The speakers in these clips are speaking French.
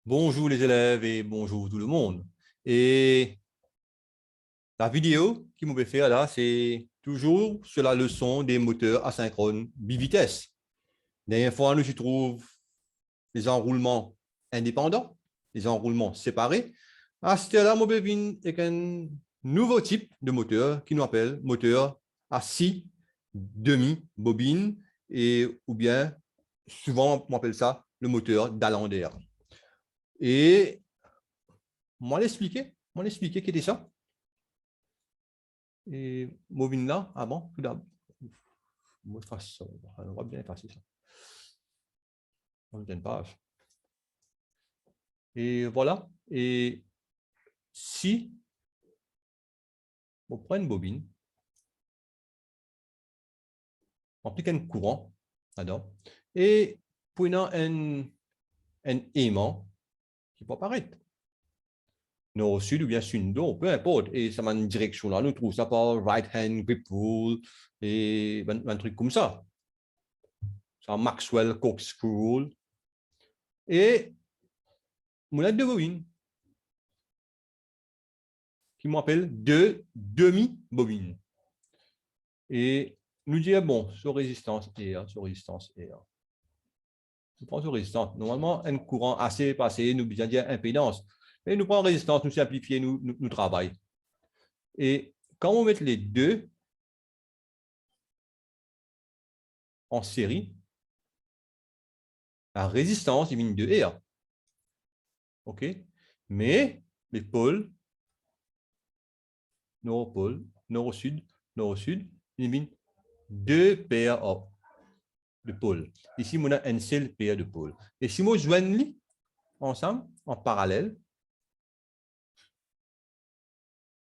Bonjour les élèves et bonjour tout le monde. Et la vidéo qui m'avait fait là, c'est toujours sur la leçon des moteurs asynchrones bivitesse. Dernière fois, nous y trouve les enroulements indépendants, les enroulements séparés. À ce là, je vais avec un nouveau type de moteur qui nous appelle moteur à 6 demi-bobines et ou bien souvent on appelle ça le moteur d'Allender. Et moi l'expliquer qui était ça. Et bobine là, ah bon, tout d'abord, moi je fasse ça, on va bien effacer ça. On ne pas. Et voilà. Et si on prend une bobine, on applique un courant là-dedans, et prenant un aimant qui peut apparaître nord sud ou bien sud-nord, peu importe, et ça m'a une direction là, nous trouvons ça par right hand grip rule et un truc comme ça. Ça Maxwell corkscrew rule. Et on a deux bobines qui m'appelle deux demi-bobines. Et nous dire, bon, sur résistance R, sur résistance R. Nous prenons sur résistance. Normalement, un courant assez passé, nous besoin dire impédance. Mais nous prenons résistance, nous simplifier, nous travaillons. Et quand on met les deux en série, la résistance est de R. OK? Mais les pôles, nord-pôle, nord-sud, nord-sud, ils 2 paires de pôles. Ici, on a une seule paire de pôles. Et si on joigne ensemble, en parallèle,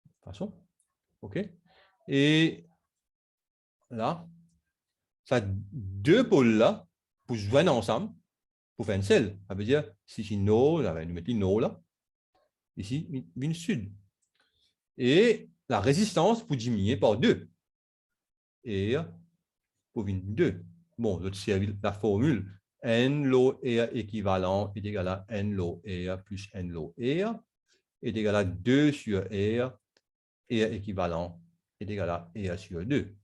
de façon, OK? Et là, ça deux pôles là, pour se joindre ensemble, pour faire une selle. Ça veut dire, si c'est nord, nous mettons nord là, ici, une sud. Et la résistance pour diminuer par 2. Et pour une 2. Bon, je te la formule. N low R équivalent est égal à N low R plus N low R est égal à 2 sur R. R équivalent est égal à R sur 2.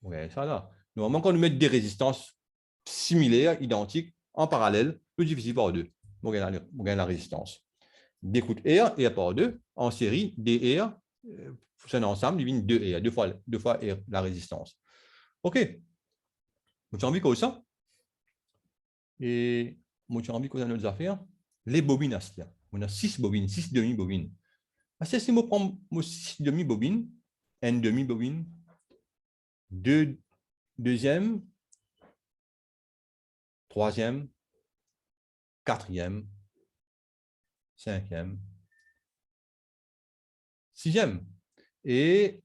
Vous voyez ça là. Normalement, quand nous mettons des résistances similaires, identiques, en parallèle, nous divisons par 2. On gagne la résistance. D'écoute R, R par 2, en série, DR, c'est un ensemble, divine 2 R, deux fois R, la résistance. OK. Vous avez envie comme ça? Et vous avez envie qu'on a nos affaires? Les bobines, on a 6 bobines, 6 demi-bobines. Si je prends 6 demi-bobines, N demi-bobine, 2 deuxième, troisième, quatrième, cinquième, sixième. Et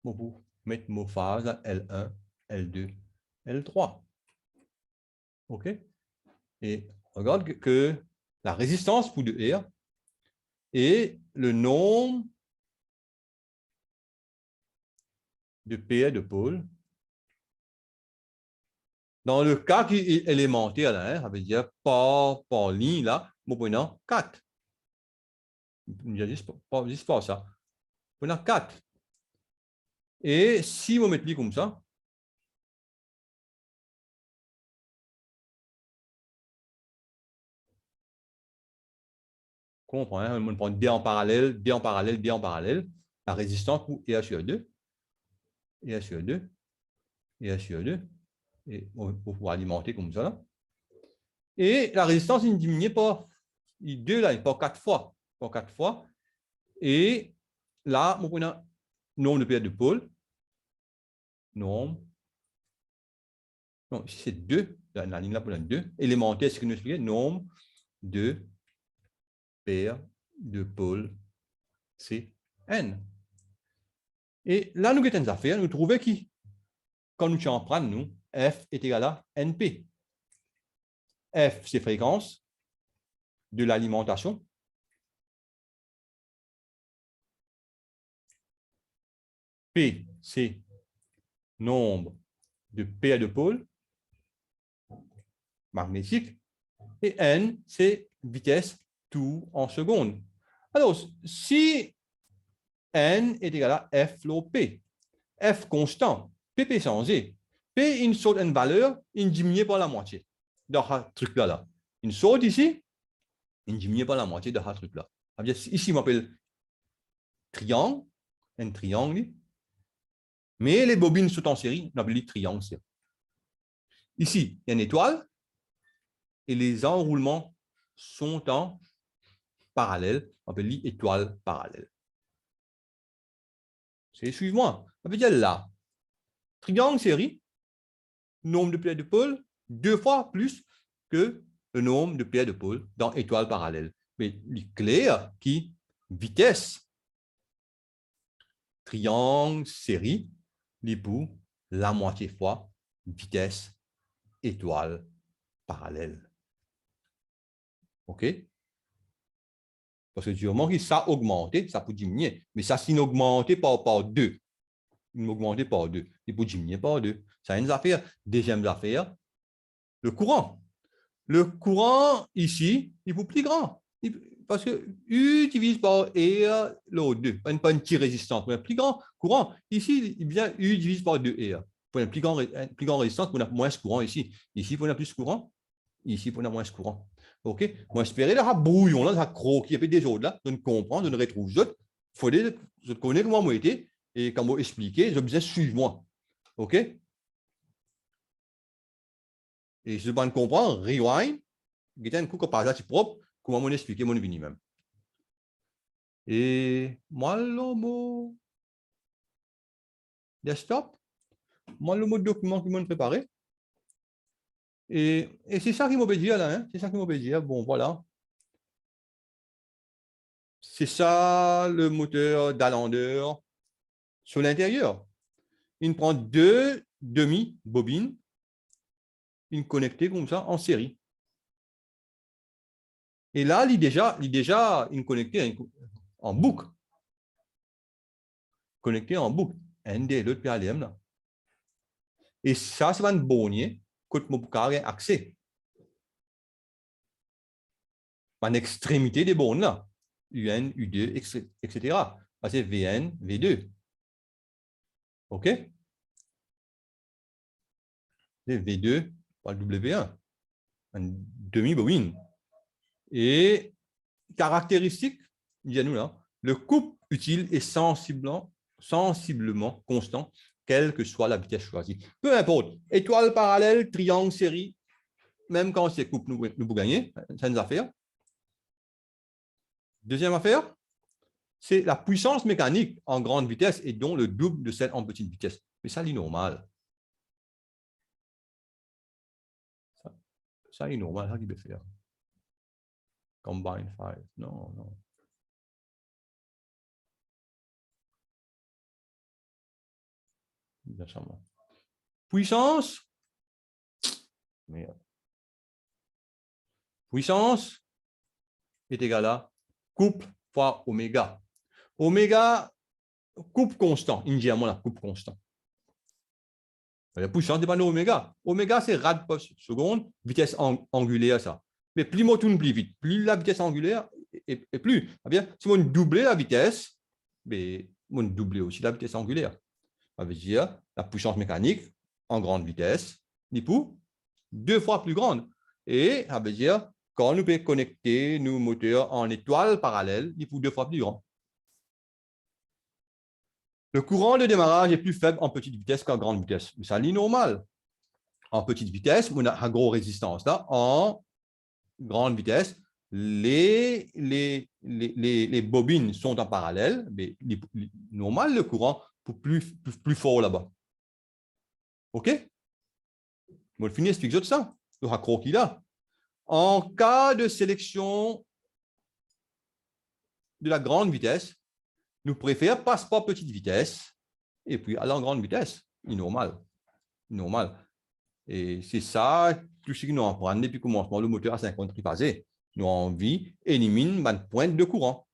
vous mettez mon phase L1, L2, L3. OK? Et regarde que la résistance pour 2R et le nombre de paires de pôles. Dans le cas qui est élémentaire, là, ça veut dire par ligne, là, nous prenons 4. Juste pas ça. Nous prenons 4. Et si vous mettez comme ça, comprend, hein, on prend D en parallèle, D en parallèle, D en parallèle, la résistance pour EA sur 2, EA sur 2, EA sur 2, et on va alimenter comme ça. Là. Et la résistance, il diminue par 2, là, par 4 fois. Par 4 fois. Et là, on prend nombre de paires de pôles. Nombre. Non, c'est 2. La ligne là pour 2. Élémentaire, c'est ce que nous expliquons. Nombre de paires de pôles, c'est N. Et là, nous avons une affaire, nous trouvons qui, quand nous en prenons, nous, F est égal à NP. F, c'est fréquence de l'alimentation. P, c'est nombre de paires de pôles magnétiques. Et N, c'est vitesse tout en secondes. Alors, si N est égal à F log P, F constant, P sans Z, P, il saute une valeur, il diminue par la moitié dans ce truc-là. Il saute ici, il diminue par la moitié de ce truc-là. Ici, on m'appelle triangle, un triangle, mais les bobines sont en série, on appelle triangle. Ici, il y a une étoile, et les enroulements sont en parallèle, on appelle étoile parallèle. Suive-moi. Ça veut dire là, triangle série, nombre de pierres de pôle, 2 fois plus que le nombre de pierres de pôle dans étoile parallèle. Mais clair qui vitesse, triangle série, l'époux, la moitié fois vitesse, étoile parallèle. OK? Parce que du moment que ça a augmenté, ça peut diminuer. Mais ça, c'est augmenté par 2. Augmenté par 2. Il peut diminuer par 2. Ça a une affaire. Deuxième affaire, le courant. Le courant, ici, il est plus grand. Parce que U divise par R, l'autre 2. Pas une petite résistance. Pour un plus grand courant, ici, il vient U divise par 2R. Pour une plus grande résistance, on a moins de courant ici. Ici, on a plus de courant. Ici, on a moins de courant. OK? Moi, j'espérais là, brouillon, là, ça croquis, il y a des autres là, je ne comprends, je ne retrouve d'autres. Il faut que je connais comment moi été et comment expliquer, je besoin suivre moi. OK? Et si je ne comprends, rewind, il y a un coup que par là, c'est propre, comment moi expliquer mon vini même. Et moi, le mot desktop, moi, le mot document qui m'a préparé. Et c'est ça qui m'a dit là, hein? C'est ça qui m'a dit. Bon, voilà. C'est ça le moteur d'Alander sur l'intérieur. Il prend 2 demi-bobines, une connectée comme ça en série. Et là, il est déjà une connectée en boucle. Connectée en boucle. ND, l'autre PLM là. Et ça, c'est un bonnier que mon boucard a accès. En extrémité des bornes là. UN, U2, etc. C'est VN, V2. OK? C'est V2 par W1. Une demi-bobine. Et caractéristique, nous là, le couple utile est sensiblement constant, quelle que soit la vitesse choisie. Peu importe, étoile parallèle, triangle, série, même quand c'est couple, nous pouvons gagner, c'est une affaire. Deuxième affaire, c'est la puissance mécanique en grande vitesse et donc le double de celle en petite vitesse. Mais ça, c'est normal. Ça, c'est normal, ça qu'il peut faire. Combine 5, non, non. Puissance, merde. Puissance est égale à couple fois oméga. Oméga, couple constant, indirectement la couple constant. La puissance dépend de oméga. Oméga, c'est rad par seconde, vitesse angulaire, ça. Mais plus on tourne plus vite, plus la vitesse angulaire est plus. Bien, si on double la vitesse, mais on double aussi la vitesse angulaire. Ça veut dire la puissance mécanique en grande vitesse, n'est pour 2 fois plus grande. Et ça veut dire quand nous pouvons connecter nos moteurs en étoile parallèle, il faut 2 fois plus grand. Le courant de démarrage est plus faible en petite vitesse qu'en grande vitesse. Mais ça, c'est normal. En petite vitesse, on a une grosse résistance. Là. En grande vitesse, les bobines sont en parallèle, mais normal, le courant plus fort là-bas. OK? On va finir expliquer ça. Le raccro qu'il a. En cas de sélection de la grande vitesse, nous préférons passer par petite vitesse et puis aller en grande vitesse. C'est normal. Normal. Et c'est ça, tout ce que nous apprenons depuis le commencement, le moteur à 50 triphasé. Nous avons envie d'éliminer une pointe de courant.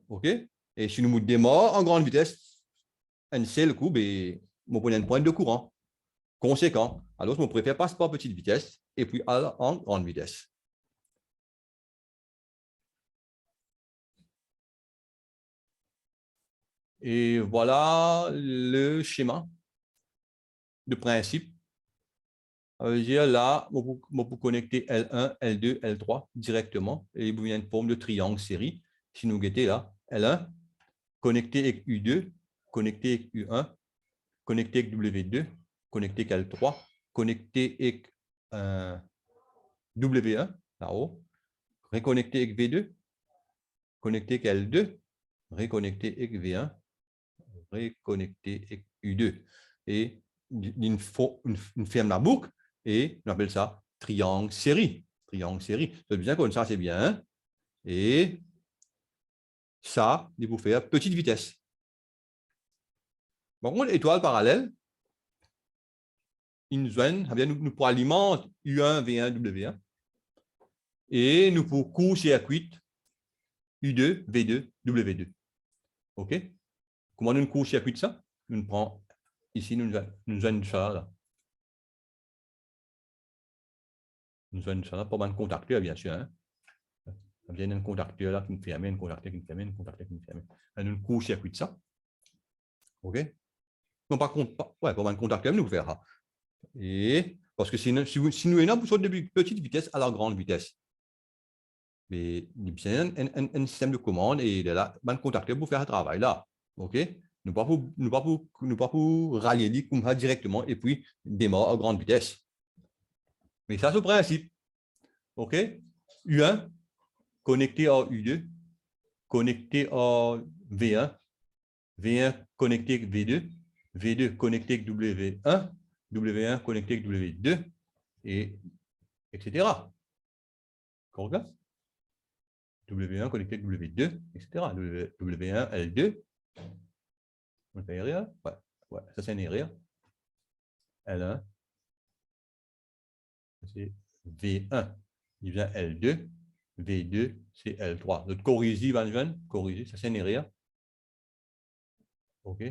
OK? Et si nous démarrons en grande vitesse, un seul coup, on prend une pointe de courant. Conséquent, alors je préfère passer par petite vitesse et puis en grande vitesse. Et voilà le schéma de principe. Ça veut dire là, on peut connecter L1, L2, L3 directement et vous avez une forme de triangle série. Si nous guettez là, L1, connecté avec U2, connecté avec U1, connecté avec W2, connecté avec L3, connecté avec W1, là-haut, reconnecté avec V2, connecté avec L2, reconnecté avec V1, reconnecté avec U2. Et une ferme la boucle et on appelle ça triangle série. Triangle série. C'est bien comme ça, c'est bien. Et ça, il faut faire petite vitesse. Par contre, étoile parallèle, nous pour alimenter U1, V1, W1. Et nous pour court circuit U2, V2, W2. OK? Comment nous court circuit ça? Nous prenons ici, nous avons ça là. Nous avons ça là pour un contacteur, bien sûr. Hein? Il y a un contacteur là qui nous ferme, un contacteur qui nous ferme, un contacteur qui nous ferme. Nous court circuit ça. OK? Non, par contre, ouais, pour un contacteur, nous faire. Et parce que si nous avons besoin de petite vitesse à la grande vitesse, mais il y a un système de commande et là, un contacteur pour faire le travail là. OK? Nous ne pas pour rallier comme ça directement et puis démarrer à grande vitesse. Mais ça, c'est le principe. OK? U1 connecté à U2, connecté à V1, V1 connecté avec V2, V2 connecté avec W1, W1 connecté avec W2, et etc. W1 connecté avec W2, etc. W1, L2. On fait rien. Ouais, ouais, ça c'est un erreur. L1, c'est V1. Il vient L2. V2, c'est L3. Notre corrigé, Van Ven, corrigé, ça c'est un erreur. OK.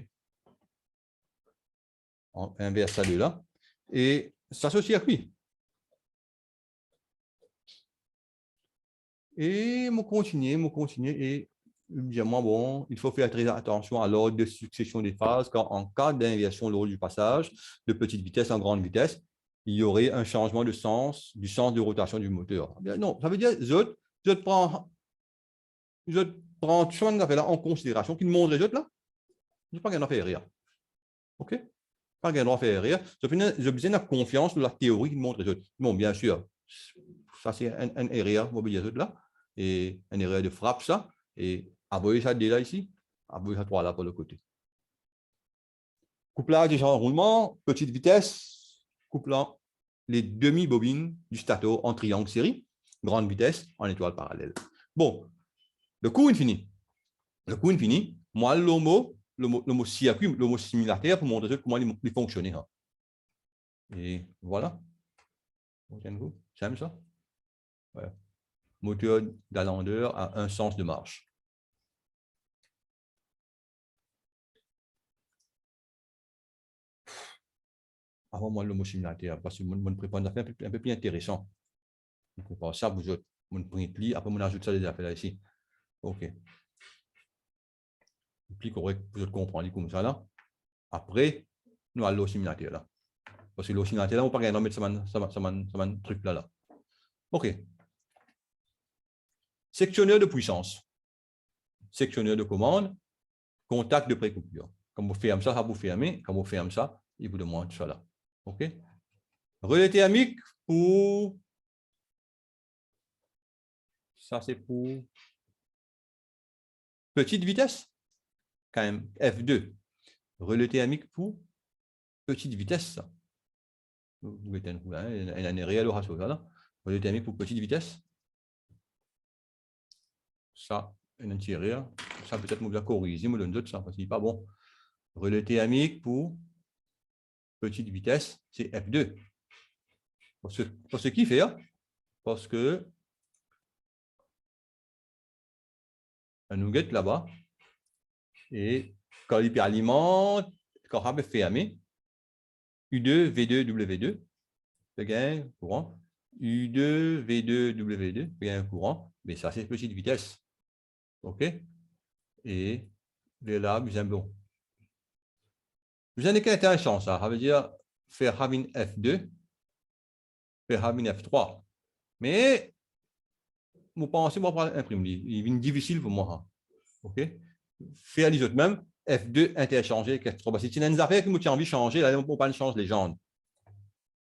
On inverse ça de là. Et ça c'est au circuit. Et je continue. Et évidemment, bon, il faut faire très attention à l'ordre de succession des phases, car en cas d'inversion lors du passage de petite vitesse en grande vitesse, il y aurait un changement de sens, du sens de rotation du moteur. Non, ça veut dire, je prends tout ce qu'on a fait là en considération, qu'il montre les autres là, je ne pas qu'il en fait rire. OK? Pas qu'il en fait rire. Je besoin de confiance dans la théorie qu'il montre les autres. Bon, bien sûr, ça c'est un erreur, vous voyez là, et un erreur de frappe, ça, et envoyer ça déjà ici, envoyer ça trois là pour le côté. Couplage et enroulement, petite vitesse, couplant les demi-bobines du stator en triangle série, grande vitesse en étoile parallèle. Bon, le cours infini. Le cours infini, moi, le mot circuit, le mot similaire pour montrer comment il fonctionne. Hein. Et voilà. J'aime ça. Ouais. Moteur d'alandeur à un sens de marche. Avant moi, le mot similaire, parce que mon prépare un peu plus intéressant. On prépare ça, vous autres, mon print pli, après on ajoute ça des affaires là ici. OK. Pli correct, vous autres comprenez comme ça là. Après, nous allons au similaire là. Parce que le similaire là, on ne peut pas mettre ça truc là. OK. Sectionneur de puissance. Sectionneur de commande. Contact de précoupure. Quand vous fermez ça, vous fermez. Quand vous fermez ça, il vous demande ça là. OK? Relais thermique pour... Ça, c'est pour petite vitesse. Quand même, F2. Relais thermique pour petite vitesse. Vous mettez un réel au ratio. Relais thermique pour petite vitesse. Ça, un intérieur. Ça, peut-être, vous corriger, vous donne d'autres, ça, parce qu'il n'est pas bon. Relais thermique pour petite vitesse, c'est F2. Pour ce qui fait, parce que un nugget là-bas, et quand il alimente, quand il est fermé, U2, V2, W2, je gagne un courant. U2, V2, W2, je gagne un courant. Mais ça, c'est petite vitesse. OK? Et là, vous avez bon. Vous avez qu'un interchange, ça veut dire faire Rabin F2, faire Rabin F3. Mais, vous pensez, moi, pour imprimer, il est difficile pour moi. OK? Faire les autres même, F2 interchanger avec F3. Si tu as une affaire qui me envie de changer, là, on ne peut pas changer les gens.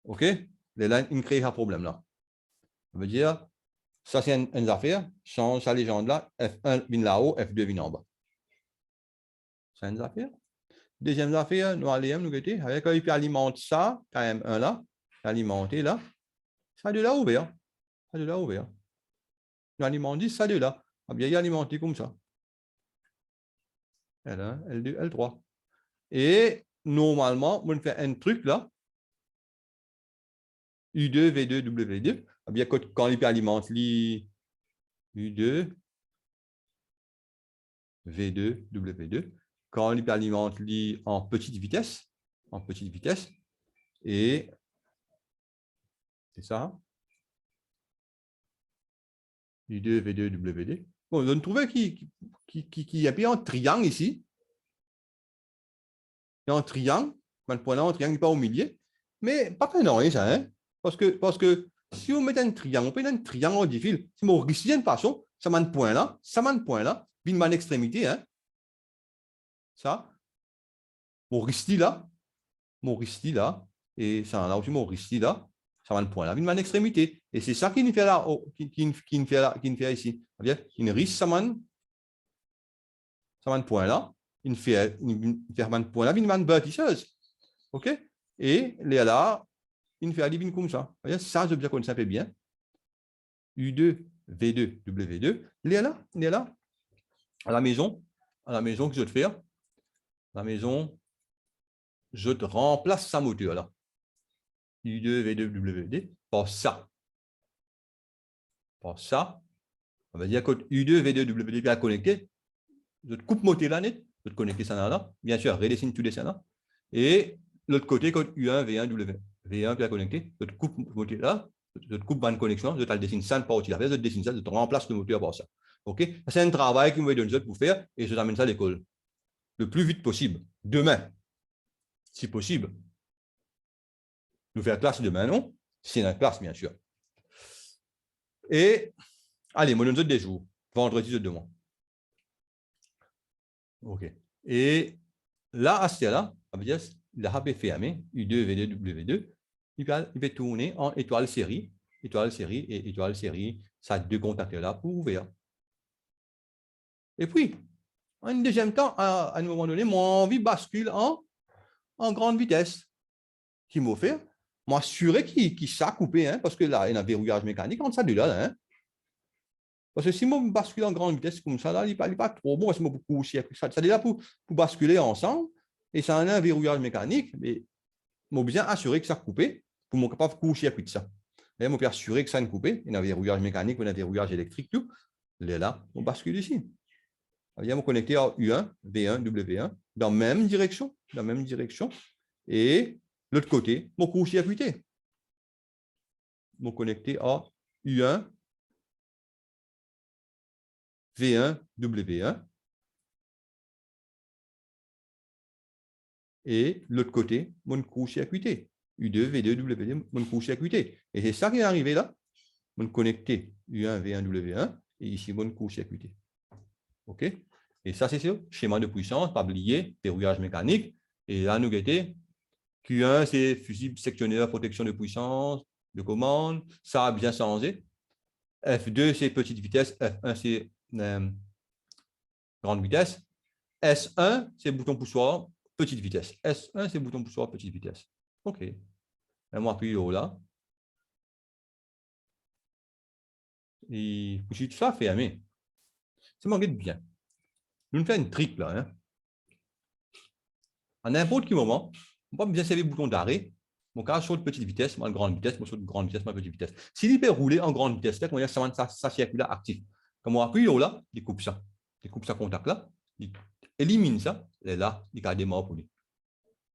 OK? Là, il crée un problème là. Ça veut dire, ça c'est une affaire, change sa légende là, F1 vient là-haut, F2 vient en bas. C'est une affaire. Deuxième affaire, nous allons nous guetter, avec quand il peut alimenter ça, quand même un là, alimenter là, ça de là ouvert. Ça de là ouvert. Nous alimentons ça de là. Ah bien, il est alimenté comme ça. L1, L2, L3. Et normalement, on fait un truc là, U2, V2, W2. Ah bien, quand il peut alimenter U2, V2, W2, quand on hyperalimente en petite vitesse, et c'est ça, U2, V2, W2. Bon, on trouve qu'il y a bien un triangle ici. Il y a un triangle, un point là, un triangle pas au milieu, mais pas très non, ça, hein? Parce que si on met un triangle, on peut mettre un triangle en difficile. Si on risque d'une façon, ça m'a un point là, puis une extrémité, hein? Ça, mon risque là, et ça là aussi mon risque là, ça va le point là, une extrémité. Et c'est ça qui nous fait là, qui fait ici. Une risque, ça va un point là, il fait un point là, une bâtisseuse. OK? Et là, il fait aller comme ça. Ça, je veux dire qu'on savait bien. U2, V2, W2. Là, à la maison, que je vais te faire, la maison, je te remplace sa moteur là. U2, V2, W2, par ça. Par ça, on va dire que U2, V2, W2 bien connecté. Je te coupe moteur là net, je te connecter ça là. Bien sûr, redessine tout dessin là. Et l'autre côté, code U1, V1, W. V1 bien connecté, je te coupe moteur là, je te coupe bande connexion, je te dessine ça par outil. Je te dessine ça, je te remplace le moteur par ça. OK? C'est un travail qui me donne pour faire et je t'amène ça à l'école le plus vite possible. Demain, si possible. Nous faire classe demain, non? C'est une classe, bien sûr. Et, allez, moi, nous des jours. Vendredi de demain. OK. Et là, à ce là, la HP fermé, U2, V2, W2, il va tourner en étoile série, et étoile série, ça a deux contacts là pour ouvrir. Et puis, en deuxième temps, à un moment donné, mon envie bascule en grande vitesse. Qui m'a fait? Moi, assuré qu'il s'est coupé, hein, parce que là, il y a un verrouillage mécanique entre ça deux là. Hein. Parce que si je bascule en grande vitesse comme ça, là, il n'est pas trop bon, parce que je beaucoup aussi. Ça est là pour basculer ensemble, et ça a un verrouillage mécanique, mais je bien assuré que ça a coupé, pour ne pas coucher de ça. Et je peux assurer que ça a coupé, il y a un verrouillage mécanique, il y a un verrouillage électrique, tout. Là, on bascule ici. On vient me connecter à U1, V1, W1, dans la même direction, et l'autre côté, mon court-circuité. Me connecter à U1, V1, W1. Et l'autre côté, mon court-circuité. U2, V2, W2, mon court-circuité. Et c'est ça qui est arrivé là. Mon connecté U1, V1, W1. Et ici, mon court-circuité. OK? Et ça, c'est sûr. Schéma de puissance, pas oublier, verrouillage mécanique. Et là, nous guettons. Q1, c'est fusible sectionnaire, protection de puissance, de commande. Ça a bien changé. F2, c'est petite vitesse. F1, c'est grande vitesse. S1, c'est bouton poussoir, petite vitesse. S1, c'est bouton poussoir, petite vitesse. OK. Et moi, appuie là. Et tout ça fermé. Ça m'en bien. Nous faisons une trick là. Hein. À n'importe quel moment, on peut bien servir le bouton d'arrêt. Mon cas saute petite vitesse, moi grande vitesse, moi saute grande vitesse, moi petite vitesse. S'il peut rouler en grande vitesse, on va dire ça circule là actif. Comme on appuie là, il coupe ça. Il coupe ça contact là, il élimine ça, et là, il a démarre pour lui.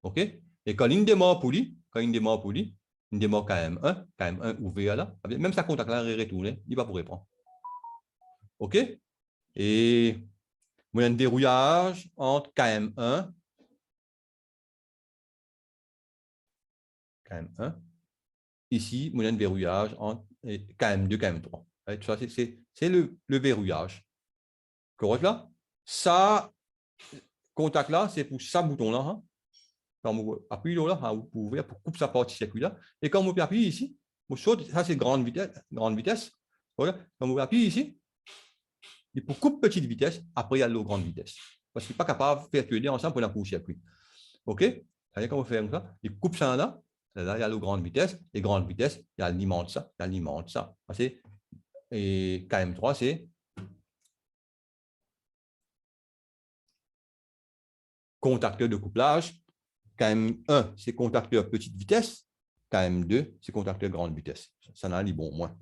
OK? Et quand il démarre pour lui, quand il démarre pour lui, il démarre KM1 ouvert là, même sa contact là, il retourne, il va pour répondre. OK? Et il y a un verrouillage entre KM1, ici, il y a un verrouillage entre KM2, KM3. Ça, c'est le verrouillage. Correct là? Ça, contact là, c'est pour ça bouton là. Hein? Quand vous appuyez là, vous pouvez pour couper sa partie circuit là. Et quand vous appuyez ici, vous sautez, ça c'est grande vitesse. Voilà. Quand vous appuyez ici, il pour couper petite vitesse, après il y a la grande vitesse. Parce qu'il n'est pas capable de faire que les ensemble pour un court-circuit. OK? Allez, quand vous faites ça, il coupe ça là, là il y a la grande vitesse, et grande vitesse, il alimente ça, il alimente ça. Et KM3, c'est contacteur de couplage. KM1, c'est contacteur petite vitesse. KM2, c'est contacteur grande vitesse. Ça n'a pas bon moins.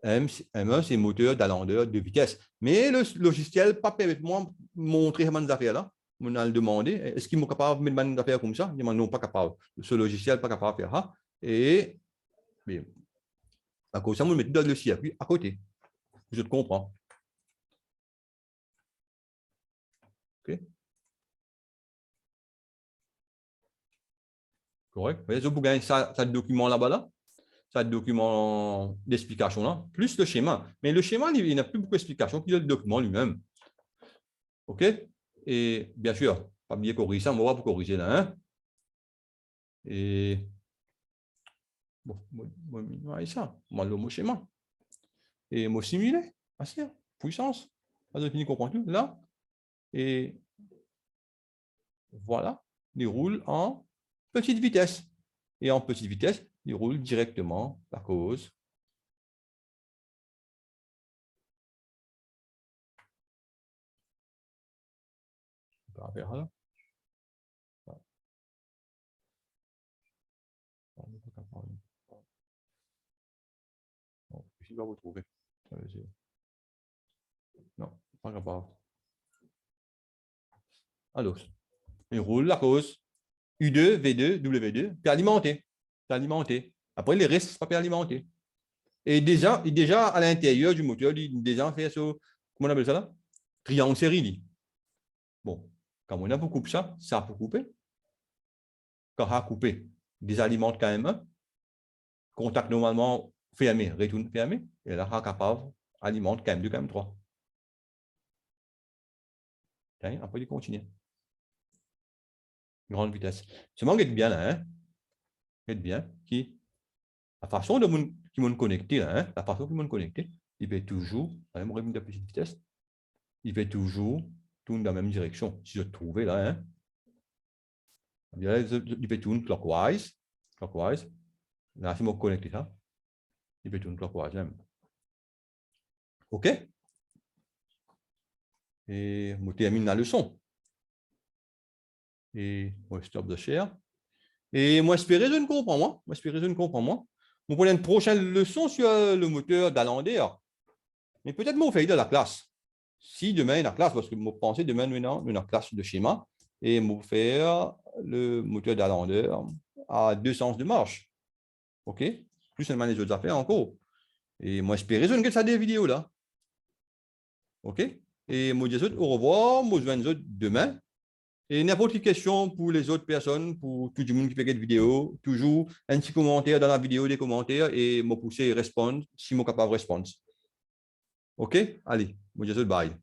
M1, c'est moteur d'alandeur de vitesse. Mais le logiciel pas permet de moi montrer ces affaires-là. On a le demandé. Est-ce qu'ils sont capables de mettre des affaires comme ça? Ils non, pas capable. Ce logiciel n'est pas capable de faire ça. Et à cause de ça, on met le circuit à côté. Je te comprends. OK? Correct. Vous voyez, vous gagnez ça document là-bas, là. Ça document d'explication là, plus le schéma. Mais le schéma, il n'a plus beaucoup d'explications que le document lui-même. OK? Et bien sûr, pas bien corriger ça, on va voir pour corriger là. Hein? Et bon, moi, ça, moi, le mot schéma. Et mot simulé, assez, puissance. Vous avez comprendre tout là. Et voilà, il roule en petite vitesse. Et en petite vitesse, il roule directement à cause on verra là. Il va vous trouver. Non, pas grave. Alors, il roule la cause U2, V2, W2, puis alimenté. Alimenté. Après, les restes, pas alimenté. Et déjà à l'intérieur du moteur, il déjà fait ce, comment on appelle ça là? Triangle série. Bon, quand on a pour couper ça, ça peut couper. Quand on a coupé, désalimente quand même un. Contact normalement fermé, retourne fermé. Et là, on est capable alimente KM2, KM3. Après, il continue. Grande vitesse. Ce manque est bien là, hein? Est bien. La façon de qui m'ont connecté là, hein? La façon qu'ils m'ont connecté, il fait toujours, à même de petite vitesse, il fait toujours tourner dans la même direction. Si je trouvais là, hein? Il fait tourner clockwise. Là, si je me connecte ça, il fait tourner clockwise même. OK? Et je termine la leçon. Et moi, stop the share. Et moi, espérer, je ne comprends moi. On prend une prochaine leçon sur le moteur d'Alander. Mais peut-être moi, on fait de la classe. Si demain, il y a la classe, parce que je pensais demain, maintenant, une classe de schéma, et on faire le moteur d'Alander à 2 sens de marche. OK? Plus seulement les autres affaires encore. Et moi, espérer, je ne get ça des vidéos là. OK? Et moi, je dis au revoir. Moi, je vais demain. Et n'importe quelle question pour les autres personnes, pour tout le monde qui fait cette vidéo, toujours un petit commentaire dans la vidéo, des commentaires, et me pousser à répondre si je suis capable de répondre. OK? Allez, moi je dis bye.